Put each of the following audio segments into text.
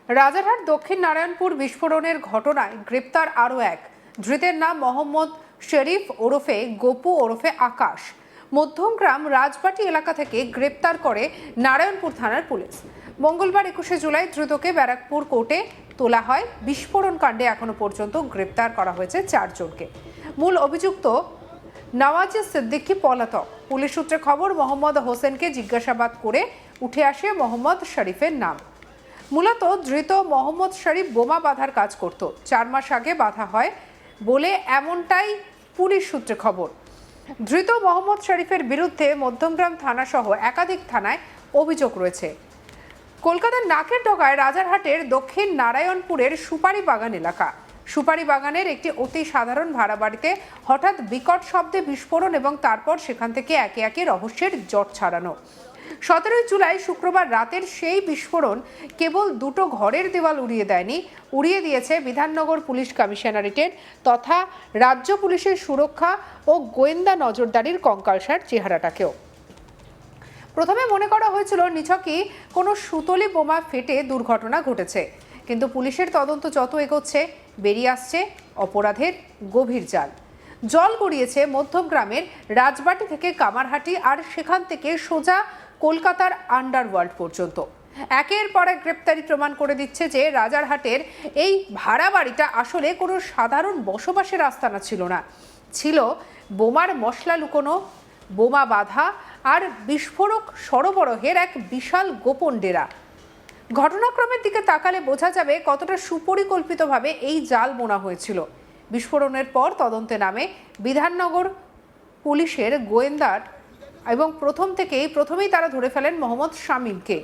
রাজারহাট দক্ষিণ নারায়ণপুর বিস্ফোরণের ঘটনায় গ্রেপ্তার আরও এক ধৃতের নাম মোহাম্মদ শরীফ ওরফে গোপু ওরফে আকাশ। মধ্যমগ্রাম রাজবাটি এলাকা থেকে গ্রেপ্তার করে নারায়ণপুর থানার পুলিশ। মঙ্গলবার 21শে জুলাই ধৃতকে ব্যারাকপুর কোর্টে তোলা হয়। বিস্ফোরণ কাণ্ডে এখনো পর্যন্ত গ্রেপ্তার করা হয়েছে 4 জনকে। মূল অভিযুক্ত নওয়াজ সিদ্দিকী পলাতক। পুলিশ সূত্রে খবর, মোহাম্মদ হোসেনকে জিজ্ঞাসাবাদ করে উঠে আসে মোহাম্মদ শরীফের নাম। মূলত ধৃত মোহাম্মদ শরীফ বোমা বাঁধার কাজ করত। 4 মাস আগে বাঁধা হয় বলে এমনটাই পুলিশ সূত্রে খবর। ধৃত মোহাম্মদ শরীফের বিরুদ্ধে মধ্যমগ্রাম থানা সহ একাধিক থানায় অভিযোগ রয়েছে। কলকাতার নাকের ডগায় রাজারহাটের দক্ষিণ নারায়ণপুরের সুপারি বাগান এলাকা। সুপারি বাগানের একটি অতি সাধারণ ভাড়া বাড়িতে হঠাৎ বিকট শব্দে বিস্ফোরণ এবং তারপর সেখান থেকে একে একে রহস্যের জট ছাড়ানো। 17 জুলাই শুক্রবার রাতের সেই বিস্ফোরণ কেবল দুটো ঘরের দেওয়াল উড়িয়ে দেয়নি, উড়িয়ে দিয়েছে বিধাননগর পুলিশ কমিশনারেটের তথা রাজ্য পুলিশের সুরক্ষা ও গোয়েন্দা নজরদারির কঙ্কালসার চেহারাটাকেও। প্রথমে মনে করা হয়েছিল নিছকই কোনো সুতলি বোমা ফেটে দুর্ঘটনা ঘটেছে, কিন্তু পুলিশের তদন্ত যত এগোচ্ছে বেরিয়ে আসছে অপরাধের গভীর জাল। জল গড়িয়েছে মধ্যমগ্রামের রাজবাটি থেকে কামারহাটি, আর সেখান থেকে সোজা কলকাতার আন্ডারওয়ার্ল্ড পর্যন্ত। একের পর এক গ্রেপ্তারি প্রমাণ করে দিচ্ছে যে রাজারহাটের এই ভাড়া বাড়িটা আসলে কোনো সাধারণ বসবাসের আস্তানা ছিল না, ছিল বোমার মশলা লুকোনো, বোমা বাঁধা আর বিস্ফোরক সরবরাহের এক বিশাল গোপন ডেরা। ঘটনাক্রমের দিকে তাকালে বোঝা যাবে কতটা সুপরিকল্পিতভাবে এই জাল বোনা হয়েছিল। বিস্ফোরণের পর তদন্তে নামে বিধাননগর পুলিশের গোয়েন্দার এবং প্রথমেই তারা ধরে ফেলেন মোহাম্মদ শামীমকে।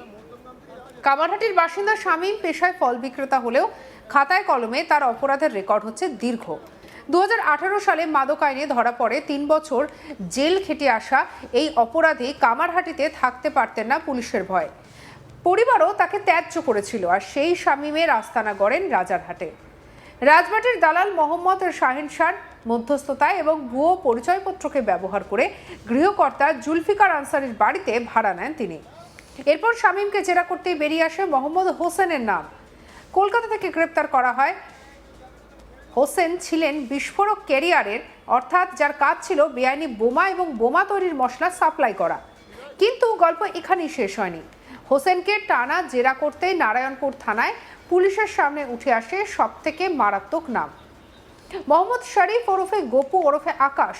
কামারহাটির বাসিন্দা শামীম পেশায় ফল বিক্রেতা হলেও খাতায় কলমে তার অপরাধের রেকর্ড হচ্ছে দীর্ঘ। 2018 সালে মাদক আইনে ধরা পড়ে 3 বছর জেল খেটে আসা এই অপরাধী কামারহাটিতে থাকতে পারতেন না পুলিশের ভয়ে। পরিবারও তাকে ত্যায্য করেছিল, আর সেই শামীমের আস্তানা গড়েন রাজারহাটে। রাজবাটির দালাল মোহাম্মদ শাহিন শাহর মধ্যস্থতায় এবং ভুয়ো পরিচয়পত্রকে ব্যবহার করে গৃহকর্তা জুলফিকার আনসারির বাড়িতে ভাড়া নেন তিনি। এরপর শামীমকে জেরা করতেই বেরিয়ে আসে মোহাম্মদ হোসেনের নাম। কলকাতা থেকে গ্রেপ্তার করা হয়। হোসেন ছিলেন বিস্ফোরক ক্যারিয়ারের, অর্থাৎ যার কাজ ছিল বেআইনি বোমা এবং বোমা তৈরির মশলা সাপ্লাই করা। কিন্তু গল্প এখানেই শেষ হয়নি। হোসেনকে টানা জেরা করতেই নারায়ণপুর থানায় পুলিশের সামনে উঠে আসে সবথেকে মারাত্মক নাম, মোহাম্মদ শরীফ ওরফে গোপু ওরফে আকাশ।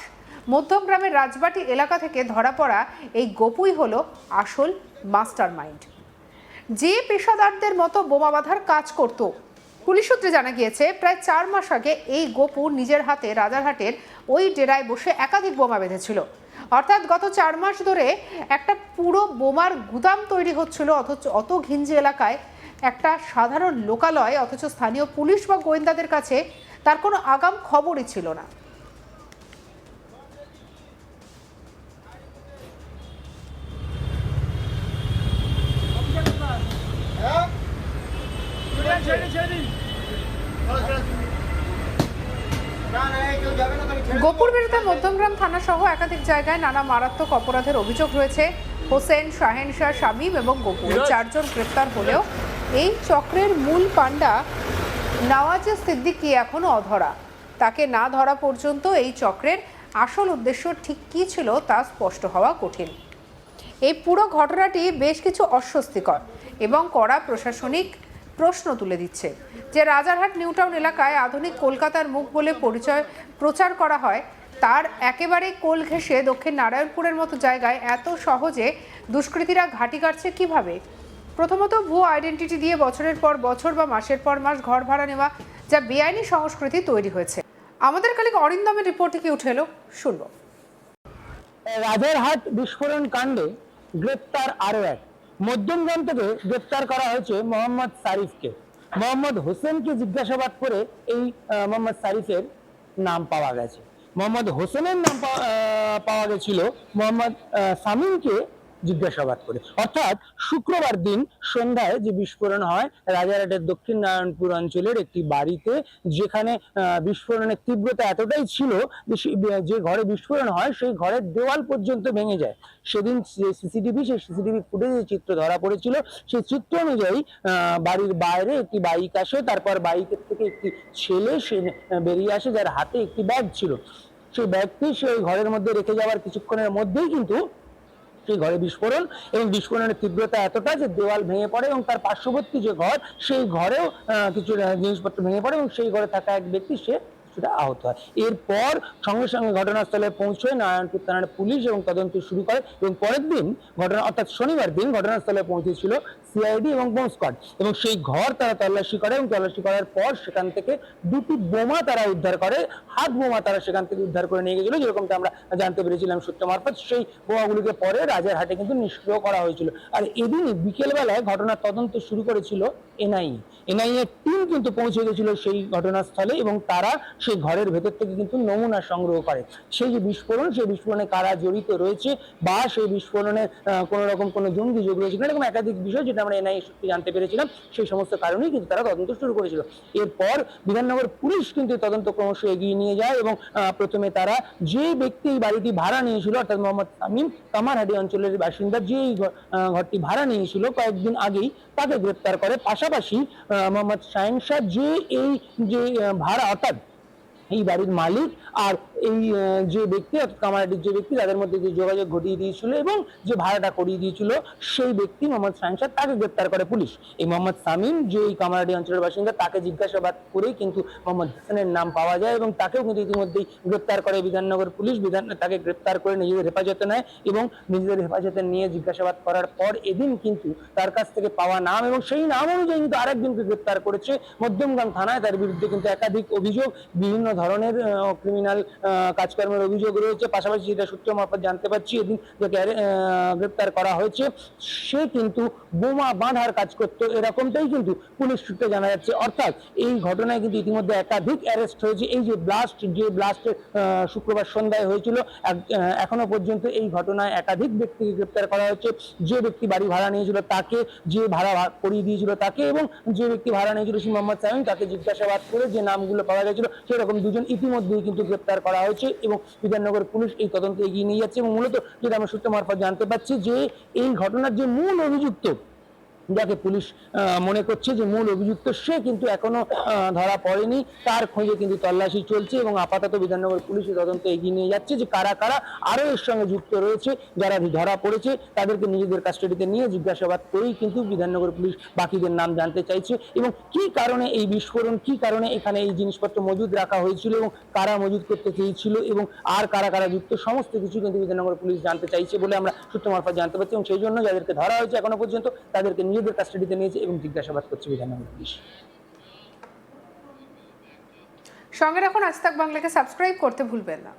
মধ্যমগ্রামের রাজবাটি এলাকা থেকে ধরা পড়া এই গোপুই হলো আসল মাস্টার মাইন্ড, যে পেশাদারদের মতো বোমা বাঁধার কাজ করত। পুলিশ সূত্রে জানা গিয়েছে প্রায় 4 মাস আগে এই গোপু নিজের হাতে রাজারহাটের ওই ডেরায় বসে একাধিক বোমা বেঁধেছিল। অর্থাৎ গত 4 মাস ধরে একটা পুরো বোমার গুদাম তৈরি হচ্ছিল, অথচ অত ঘিঞ্জি এলাকায় একটা সাধারণ লোকালয়, অথচ স্থানীয় পুলিশ বা গোয়েন্দাদের কাছে তার কোনো আগাম খবরই ছিল না। গোপুর বিরুদ্ধে মধ্যমগ্রাম থানা সহ একাধিক জায়গায় নানা মারাত্মক অপরাধের অভিযোগ রয়েছে। হোসেন, শাহেন শাহ, শামীম এবং গোপু 4 জন গ্রেপ্তার হলেও এই চক্রের মূল পান্ডা নওয়াজ সিদ্দিকী এখনো অধরা। তাকে না ধরা পর্যন্ত এই চক্রের আসল উদ্দেশ্য ঠিক কী ছিল তা স্পষ্ট হওয়া কঠিন। এই পুরো ঘটনাটি বেশ কিছু অস্বস্তিকর এবং কড়া প্রশাসনিক প্রশ্ন তুলে দিচ্ছে। যে রাজারহাট নিউটাউন এলাকায় আধুনিক কলকাতার মুখ বলে প্রচার করা হয়, তার একেবারে কোল ঘেঁষে দক্ষিণ নারায়ণপুরের মতো জায়গায় এত সহজে দুষ্কৃতীরা ঘাঁটি কাটছে কিভাবে? প্রথমত ভুয়ো আইডেন্টিটি দিয়ে বছরের পর বছর বা মাসের পর মাস ঘর ভাড়া নেওয়া, যা বেআইনি সংস্কৃতি তৈরি হয়েছে। আমাদের কালিক অরিন্দমের রিপোর্টে কি উঠে এলো, শুনবো। রাজারহাট বিস্ফোরণ কাণ্ডে গ্রেপ্তার আরো এক। মধ্যমগ্রাম থেকে গ্রেপ্তার করা হয়েছে মোহাম্মদ শরীফকে। মোহাম্মদ হোসেনকে জিজ্ঞাসাবাদ করে এই মোহাম্মদ শরীফের নাম পাওয়া গেছে। মোহাম্মদ হোসেনের নাম পাওয়া গেছিল। মোহাম্মদ শামীমকে জিজ্ঞাসাবাদ করে। অর্থাৎ শুক্রবার দিন সন্ধ্যায় যে বিস্ফোরণ হয় রাজারহাটের দক্ষিণ নারায়ণপুর অঞ্চলের একটি বাড়িতে, যেখানে বিস্ফোরণের তীব্রতা এতটাই ছিল যে ঘরে বিস্ফোরণ হয় সেই ঘরের দেওয়াল পর্যন্ত ভেঙে যায়। সেদিন সেই সিসিটিভি ফুটেজে চিত্র ধরা পড়েছিল। সেই চিত্র অনুযায়ী বাড়ির বাইরে একটি বাইক আসে, তারপর বাইকের থেকে একটি ছেলে সে বেরিয়ে আসে, যার হাতে একটি ব্যাগ ছিল। সেই ব্যাগটি সেই ঘরের মধ্যে রেখে যাওয়ার কিছুক্ষণের মধ্যেই কিন্তু সেই ঘরে বিস্ফোরণ, এবং বিস্ফোরণের তীব্রতা এতটা যে দেওয়াল ভেঙে পড়ে, এবং তার পার্শ্ববর্তী যে ঘর সেই ঘরেও কিছু জিনিসপত্র ভেঙে পড়ে, এবং সেই ঘরে থাকা এক ব্যক্তি সে কিছুটা আহত হয়। এরপর সঙ্গে সঙ্গে ঘটনাস্থলে পৌঁছয় নারায়ণপুর থানার পুলিশ এবং তদন্ত শুরু করে, এবং পরের দিন অর্থাৎ শনিবার দিন ঘটনাস্থলে পৌঁছেছিল সিআইডি এবং বোম স্কোয়াড, এবং সেই ঘর তারা তল্লাশি করে, এবং তল্লাশি করার পর সেখান থেকে দুটি বোমা তারা উদ্ধার করে। হাত বোমা তারা সেখান থেকে উদ্ধার করে নিয়ে গেছিল, যেরকমটা আমরা জানতে পেরেছিলাম সূত্র মারফত। সেই বোমাগুলিকে পরে রাজারহাটে কিন্তু নিষ্ক্রিয় করা হয়েছিল। আর এদিনই বিকেলবেলায় ঘটনার তদন্ত শুরু করেছিল এনআইএ টিম কিন্তু পৌঁছে গেছিল সেই ঘটনাস্থলে, এবং তারা সেই ঘরের ভেতর থেকে কিন্তু নমুনা সংগ্রহ করে। সেই যে বিস্ফোরণ, সেই বিস্ফোরণে কারা জড়িত রয়েছে বা সেই বিস্ফোরণের কোনো রকম কোনো জঙ্গি যোগ রয়েছে কিনা, এরকম একাধিক বিষয় যেটা আমরা এনআইএ সূত্রে জানতে পেরেছিলাম, সেই সমস্ত কারণেই কিন্তু তারা তদন্ত শুরু করেছিল। এরপর বিধাননগর পুলিশ কিন্তু তদন্ত ক্রমশ এগিয়ে নিয়ে যায়, এবং প্রথমে তারা যে ব্যক্তি এই বাড়িটি ভাড়া নিয়েছিল, অর্থাৎ মোহাম্মদ শামীম কামারহাটি অঞ্চলের বাসিন্দা, যে ঘরটি ভাড়া নিয়েছিল কয়েকদিন আগেই, তাকে গ্রেপ্তার করে। পাশাপাশি মোহাম্মদ শাহিন শাহ, যে এই যে ভাড়া, অর্থাৎ এই বাড়ির মালিক আর এই যে ব্যক্তি, অর্থাৎ কামারহাটির যে ব্যক্তি, তাদের মধ্যে যে যোগাযোগ ঘটিয়ে দিয়েছিল এবং যে ভাড়াটা করিয়ে দিয়েছিল, সেই ব্যক্তি মোহাম্মদ শাহিন শাহ, তাকে গ্রেপ্তার করে পুলিশ। এই মোহাম্মদ শামীম, যে এই কামারহাটি অঞ্চলের বাসিন্দা, তাকে জিজ্ঞাসাবাদ করেই কিন্তু মোহাম্মদ হোসেনের নাম পাওয়া যায়, এবং তাকেও কিন্তু ইতিমধ্যেই গ্রেপ্তার করে বিধাননগর পুলিশ। তাকে গ্রেপ্তার করে নিজেদের হেফাজতে নেয়, এবং নিজেদের হেফাজতে নিয়ে জিজ্ঞাসাবাদ করার পর এদিন কিন্তু তার কাছ থেকে পাওয়া নাম এবং সেই নাম অনুযায়ী কিন্তু আরেকজনকে গ্রেপ্তার করেছে মধ্যমগ্রাম থানায়। তার বিরুদ্ধে কিন্তু একাধিক অভিযোগ, বিভিন্ন ধরনের ক্রিমিনাল কাজকর্মের অভিযোগ রয়েছে। পাশাপাশি যেটা সূত্র মারফত জানতে পারছি, এদিন যাকে গ্রেপ্তার করা হয়েছে সে কিন্তু বোমা বাঁধার কাজ করতো, এরকমটাই কিন্তু পুলিশ সূত্রে জানা যাচ্ছে। অর্থাৎ এই ঘটনায় কিন্তু ইতিমধ্যে একাধিক অ্যারেস্ট হয়েছে। এই যে ব্লাস্টের শুক্রবার সন্ধ্যায় হয়েছিল, এখনো পর্যন্ত এই ঘটনায় একাধিক ব্যক্তিকে গ্রেপ্তার করা হয়েছে। যে ব্যক্তি বাড়ি ভাড়া নিয়েছিল তাকে, যে ভাড়া করিয়ে দিয়েছিল তাকে, এবং যে ব্যক্তি ভাড়া নিয়েছিল সেই মোহাম্মদ শামীম, তাকে জিজ্ঞাসাবাদ করে যে নামগুলো পাওয়া গেছিল সেরকম দুজন ইতিমধ্যেই কিন্তু গ্রেপ্তার করা হয়েছে, এবং বিধাননগর পুলিশ এই তদন্ত এগিয়ে নিয়ে যাচ্ছে। এবং মূলত যেটা আমরা সূত্র মারফত জানতে পারছি, যে এই ঘটনার যে মূল অভিযুক্ত, যাকে পুলিশ মনে করছে যে মূল অভিযুক্ত, সে কিন্তু এখনো ধরা পড়েনি। তার খোঁজে কিন্তু তল্লাশি চলছে, এবং আপাতত বিধাননগর পুলিশ তদন্ত এগিয়ে নিয়ে যাচ্ছে যে কারা কারা আরো এর সঙ্গে যুক্ত রয়েছে। যারা ধরা পড়েছে তাদেরকে নিজেদের কাস্টাডিতে নিয়ে জিজ্ঞাসাবাদ করেই কিন্তু বিধাননগর পুলিশ বাকিদের নাম জানতে চাইছে, এবং কি কারণে এই বিস্ফোরণ, কি কারণে এখানে এই জিনিসপত্র মজুদ রাখা হয়েছিল, এবং কারা মজুদ করতে চেয়েছিল, এবং আর কারা কারা যুক্ত, সমস্ত কিছু কিন্তু বিধাননগর পুলিশ জানতে চাইছে বলে আমরা সূত্র মারফত জানতে পারছি। এবং সেই জন্য যাদেরকে ধরা হয়েছে এখনো পর্যন্ত, তাদেরকে নিজেদের কাস্টাডিতে নিয়েছে এবং জিজ্ঞাসাবাদ করছে বিধাননগর পুলিশ। সঙ্গে রাখুন আজ তাক বাংলাকে সাবস্ক্রাইব করতে ভুলবেন না।